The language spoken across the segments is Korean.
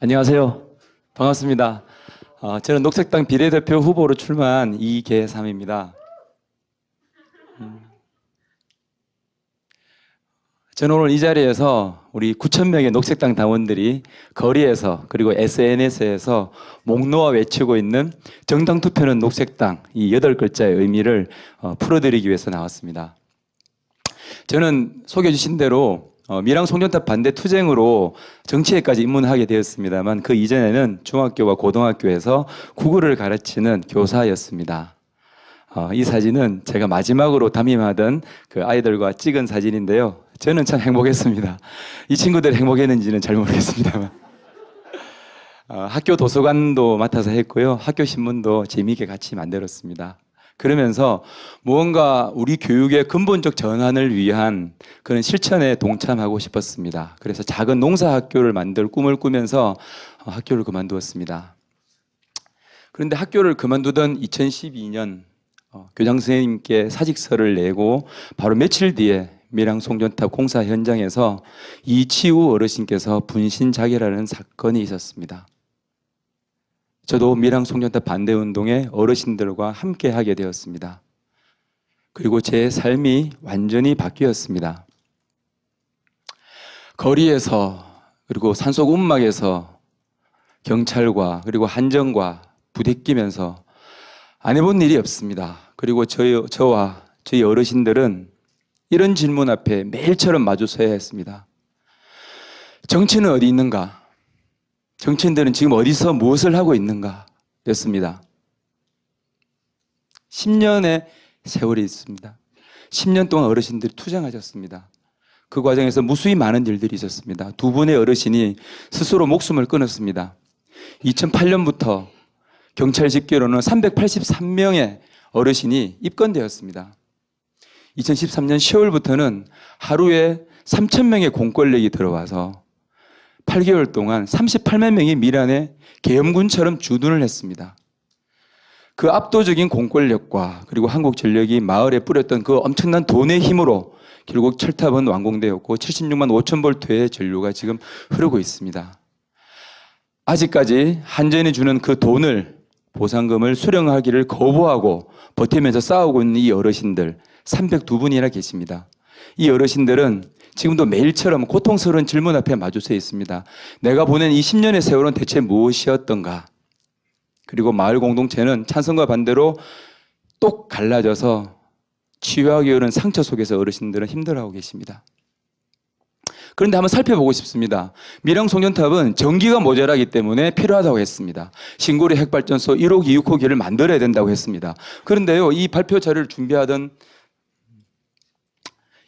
안녕하세요. 반갑습니다. 저는 녹색당 비례대표 후보로 출마한 이계삼입니다. 저는 오늘 이 자리에서 우리 9,000명의 녹색당 당원들이 거리에서 그리고 SNS에서 목 놓아 외치고 있는 정당 투표는 녹색당 이 8글자의 의미를 풀어드리기 위해서 나왔습니다. 저는 소개해 주신 대로 밀양 송전탑 반대 투쟁으로 정치회까지 입문하게 되었습니다만 그 이전에는 중학교와 고등학교에서 국어를 가르치는 교사였습니다. 이 사진은 제가 마지막으로 담임하던 그 아이들과 찍은 사진인데요. 저는 참 행복했습니다. 이 친구들이 행복했는지는 잘 모르겠습니다만. 학교 도서관도 맡아서 했고요. 학교 신문도 재미있게 같이 만들었습니다. 그러면서 무언가 우리 교육의 근본적 전환을 위한 그런 실천에 동참하고 싶었습니다. 그래서 작은 농사학교를 만들 꿈을 꾸면서 학교를 그만두었습니다. 그런데 학교를 그만두던 2012년 교장 선생님께 사직서를 내고 바로 며칠 뒤에 밀양 송전탑 공사 현장에서 이치우 어르신께서 분신자결하는 사건이 있었습니다. 저도 밀양 송전탑 반대 운동에 어르신들과 함께 하게 되었습니다. 그리고 제 삶이 완전히 바뀌었습니다. 거리에서 그리고 산속 움막에서 경찰과 그리고 한정과 부대끼면서 안 해본 일이 없습니다. 그리고 저와 저희 어르신들은 이런 질문 앞에 매일처럼 마주서야 했습니다. 정치는 어디 있는가? 정치인들은 지금 어디서 무엇을 하고 있는가? 였습니다. 10년의 세월이 있습니다. 10년 동안 어르신들이 투쟁하셨습니다. 그 과정에서 무수히 많은 일들이 있었습니다. 두 분의 어르신이 스스로 목숨을 끊었습니다. 2008년부터 경찰 집계로는 383명의 어르신이 입건되었습니다. 2013년 10월부터는 하루에 3,000명의 공권력이 들어와서 8개월 동안 38만 명이 밀양에 계엄군처럼 주둔을 했습니다. 그 압도적인 공권력과 그리고 한국전력이 마을에 뿌렸던 그 엄청난 돈의 힘으로 결국 철탑은 완공되었고 76만 5천 볼트의 전류가 지금 흐르고 있습니다. 아직까지 한전이 주는 그 돈을 보상금을 수령하기를 거부하고 버티면서 싸우고 있는 이 어르신들 302분이나 계십니다. 이 어르신들은 지금도 매일처럼 고통스러운 질문 앞에 마주서 있습니다. 내가 보낸 이 10년의 세월은 대체 무엇이었던가? 그리고 마을 공동체는 찬성과 반대로 똑 갈라져서 치유하기 어려운 상처 속에서 어르신들은 힘들어하고 계십니다. 그런데 한번 살펴보고 싶습니다. 밀양 송전탑은 전기가 모자라기 때문에 필요하다고 했습니다. 신고리 핵발전소 1호기, 6호기를 만들어야 된다고 했습니다. 그런데요, 이 발표 자료를 준비하던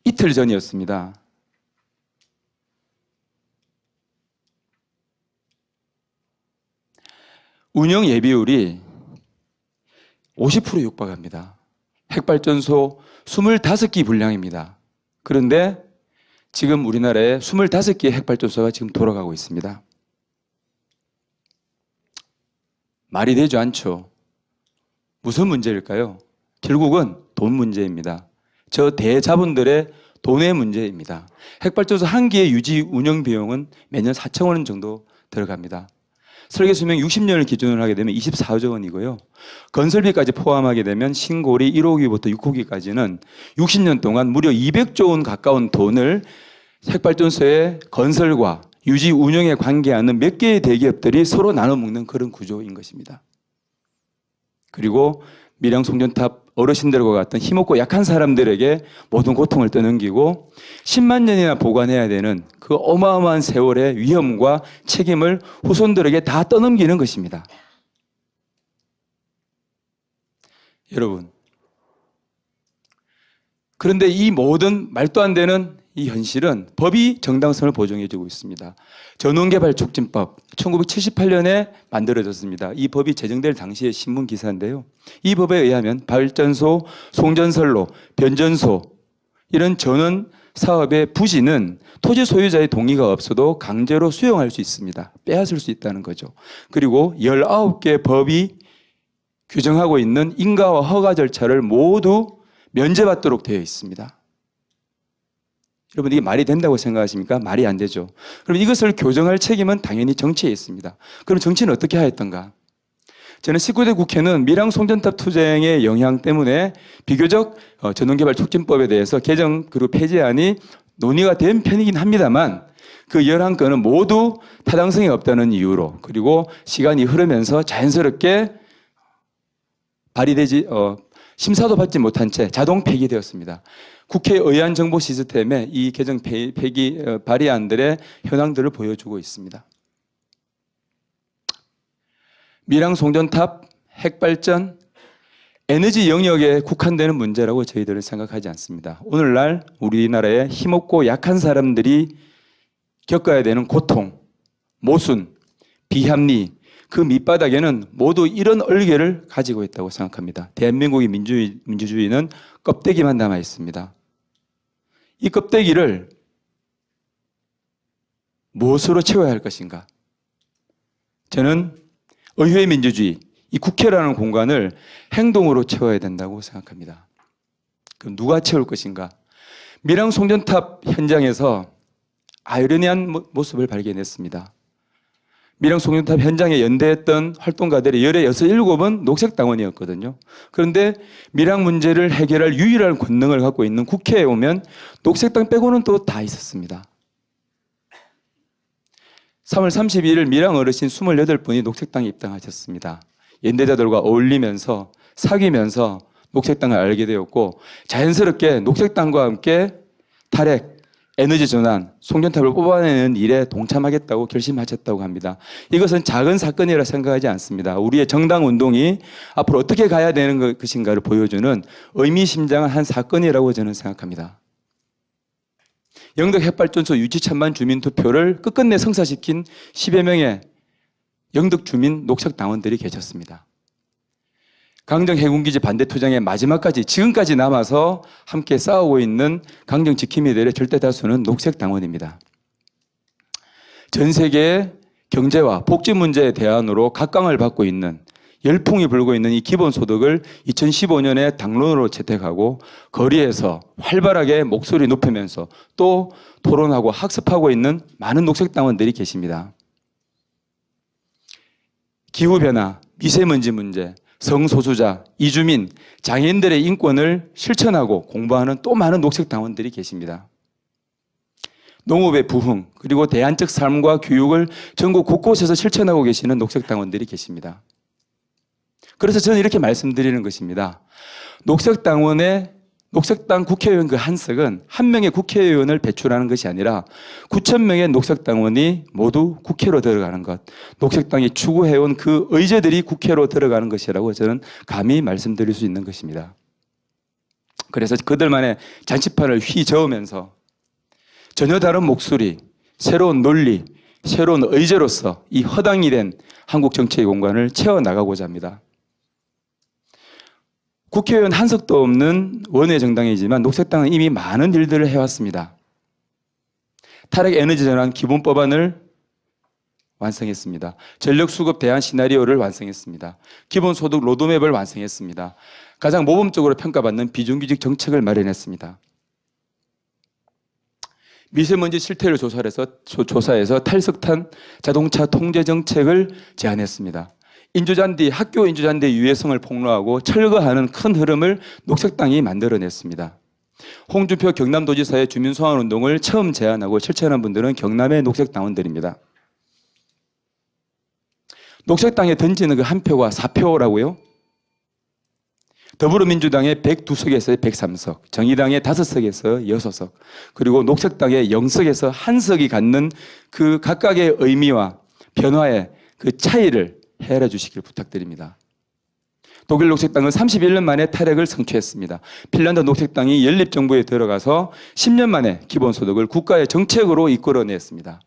이틀 전이었습니다. 운영 예비율이 50% 육박합니다. 핵발전소 25기 분량입니다. 그런데 지금 우리나라에 25개의 핵발전소가 지금 돌아가고 있습니다. 말이 되지 않죠. 무슨 문제일까요? 결국은 돈 문제입니다. 저 대자본들의 돈의 문제입니다. 핵발전소 한 기의 유지 운영 비용은 매년 4천억 원 정도 들어갑니다. 설계 수명 60년을 기준으로 하게 되면 24조 원이고요. 건설비까지 포함하게 되면 신고리 1호기부터 6호기까지는 60년 동안 무려 200조 원 가까운 돈을 핵발전소의 건설과 유지 운영에 관계하는 몇 개의 대기업들이 서로 나눠 먹는 그런 구조인 것입니다. 그리고 밀양 송전탑 어르신들과 같은 힘없고 약한 사람들에게 모든 고통을 떠넘기고 10만 년이나 보관해야 되는 그 어마어마한 세월의 위험과 책임을 후손들에게 다 떠넘기는 것입니다. 여러분, 그런데 이 모든 말도 안 되는 이 현실은 법이 정당성을 보장해주고 있습니다. 전원개발촉진법 1978년에 만들어졌습니다. 이 법이 제정될 당시의 신문 기사인데요. 이 법에 의하면 발전소, 송전선로, 변전소 이런 전원 사업의 부지는 토지 소유자의 동의가 없어도 강제로 수용할 수 있습니다. 빼앗을 수 있다는 거죠. 그리고 19개 법이 규정하고 있는 인가와 허가 절차를 모두 면제받도록 되어 있습니다. 여러분, 이게 말이 된다고 생각하십니까? 말이 안 되죠. 그럼 이것을 교정할 책임은 당연히 정치에 있습니다. 그럼 정치는 어떻게 하였던가? 저는 19대 국회는 밀양 송전탑 투쟁의 영향 때문에 비교적 전원개발촉진법에 대해서 개정 그리고 폐지안이 논의가 된 편이긴 합니다만 그 11건은 모두 타당성이 없다는 이유로 그리고 시간이 흐르면서 자연스럽게 발의되지 심사도 받지 못한 채 자동 폐기되었습니다. 국회 의안 정보 시스템에 이 개정 폐기 발의안들의 현황들을 보여주고 있습니다. 밀양 송전탑, 핵발전, 에너지 영역에 국한되는 문제라고 저희들은 생각하지 않습니다. 오늘날 우리나라의 힘없고 약한 사람들이 겪어야 되는 고통, 모순, 비합리, 그 밑바닥에는 모두 이런 얼개를 가지고 있다고 생각합니다. 대한민국의 민주주의는 껍데기만 남아 있습니다. 이 껍데기를 무엇으로 채워야 할 것인가? 저는 의회 민주주의, 이 국회라는 공간을 행동으로 채워야 된다고 생각합니다. 그럼 누가 채울 것인가? 밀양 송전탑 현장에서 아이러니한 모습을 발견했습니다. 밀양 송전탑 현장에 연대했던 활동가들의 16은 녹색당원이었거든요. 그런데 밀양 문제를 해결할 유일한 권능을 갖고 있는 국회에 오면 녹색당 빼고는 또 다 있었습니다. 3월 31일 밀양 어르신 28분이 녹색당에 입당하셨습니다. 연대자들과 어울리면서 사귀면서 녹색당을 알게 되었고 자연스럽게 녹색당과 함께 탈핵, 에너지 전환, 송전탑을 뽑아내는 일에 동참하겠다고 결심하셨다고 합니다. 이것은 작은 사건이라 생각하지 않습니다. 우리의 정당 운동이 앞으로 어떻게 가야 되는 것인가를 보여주는 의미심장한 한 사건이라고 저는 생각합니다. 영덕 핵발전소 유치 찬반 주민 투표를 끝끝내 성사시킨 10여 명의 영덕 주민 녹색 당원들이 계셨습니다. 강정 해군기지 반대 투쟁의 마지막까지 지금까지 남아서 함께 싸우고 있는 강정 지킴이들의 절대 다수는 녹색 당원입니다. 전 세계의 경제와 복지 문제의 대안으로 각광을 받고 있는 열풍이 불고 있는 이 기본소득을 2015년에 당론으로 채택하고 거리에서 활발하게 목소리 높이면서 또 토론하고 학습하고 있는 많은 녹색당원들이 계십니다. 기후변화, 미세먼지 문제, 성소수자, 이주민, 장애인들의 인권을 실천하고 공부하는 또 많은 녹색당원들이 계십니다. 농업의 부흥, 그리고 대안적 삶과 교육을 전국 곳곳에서 실천하고 계시는 녹색당원들이 계십니다. 그래서 저는 이렇게 말씀드리는 것입니다. 녹색당 국회의원 그 한석은 한 명의 국회의원을 배출하는 것이 아니라 9,000명의 녹색당원이 모두 국회로 들어가는 것, 녹색당이 추구해온 그 의제들이 국회로 들어가는 것이라고 저는 감히 말씀드릴 수 있는 것입니다. 그래서 그들만의 잔치판을 휘저으면서 전혀 다른 목소리, 새로운 논리, 새로운 의제로서 이 허당이 된 한국 정치의 공간을 채워나가고자 합니다. 국회의원 한석도 없는 원외 정당이지만 녹색당은 이미 많은 일들을 해왔습니다. 탈핵 에너지 전환 기본법안을 완성했습니다. 전력수급 대안 시나리오를 완성했습니다. 기본소득 로드맵을 완성했습니다. 가장 모범적으로 평가받는 비정규직 정책을 마련했습니다. 미세먼지 실태를 조사해서 탈석탄 자동차 통제 정책을 제안했습니다. 학교 인조잔디의 유해성을 폭로하고 철거하는 큰 흐름을 녹색당이 만들어냈습니다. 홍준표 경남도지사의 주민소환운동을 처음 제안하고 실천한 분들은 경남의 녹색당원들입니다. 녹색당에 던지는 그 한 표가 4표라고요? 더불어민주당의 102석에서 103석, 정의당의 5석에서 6석, 그리고 녹색당의 0석에서 1석이 갖는 그 각각의 의미와 변화의 그 차이를 헤아려 주시길 부탁드립니다. 독일 녹색당은 31년 만에 탈핵을 성취했습니다. 핀란드 녹색당이 연립정부에 들어가서 10년 만에 기본소득을 국가의 정책으로 이끌어냈습니다.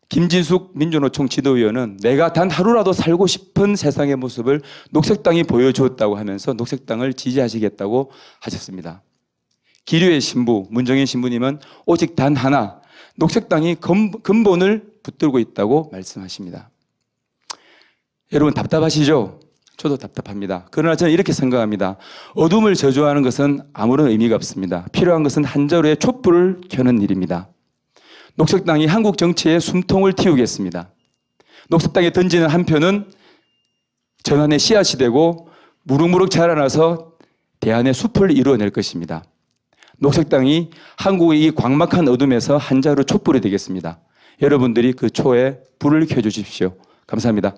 김진숙 민주노총 지도위원은 내가 단 하루라도 살고 싶은 세상의 모습을 녹색당이 보여주었다고 하면서 녹색당을 지지하시겠다고 하셨습니다. 기류의 신부 문정인 신부님은 오직 단 하나, 녹색당이 근본을 붙들고 있다고 말씀하십니다. 여러분 답답하시죠? 저도 답답합니다. 그러나 저는 이렇게 생각합니다. 어둠을 저주하는 것은 아무런 의미가 없습니다. 필요한 것은 한 자루의 촛불을 켜는 일입니다. 녹색당이 한국 정치에 숨통을 틔우겠습니다. 녹색당에 던지는 한 표는 전환의 씨앗이 되고 무럭무럭 자라나서 대안의 숲을 이루어낼 것입니다. 녹색당이 한국의 이 광막한 어둠에서 한 자루 촛불이 되겠습니다. 여러분들이 그 초에 불을 켜주십시오. 감사합니다.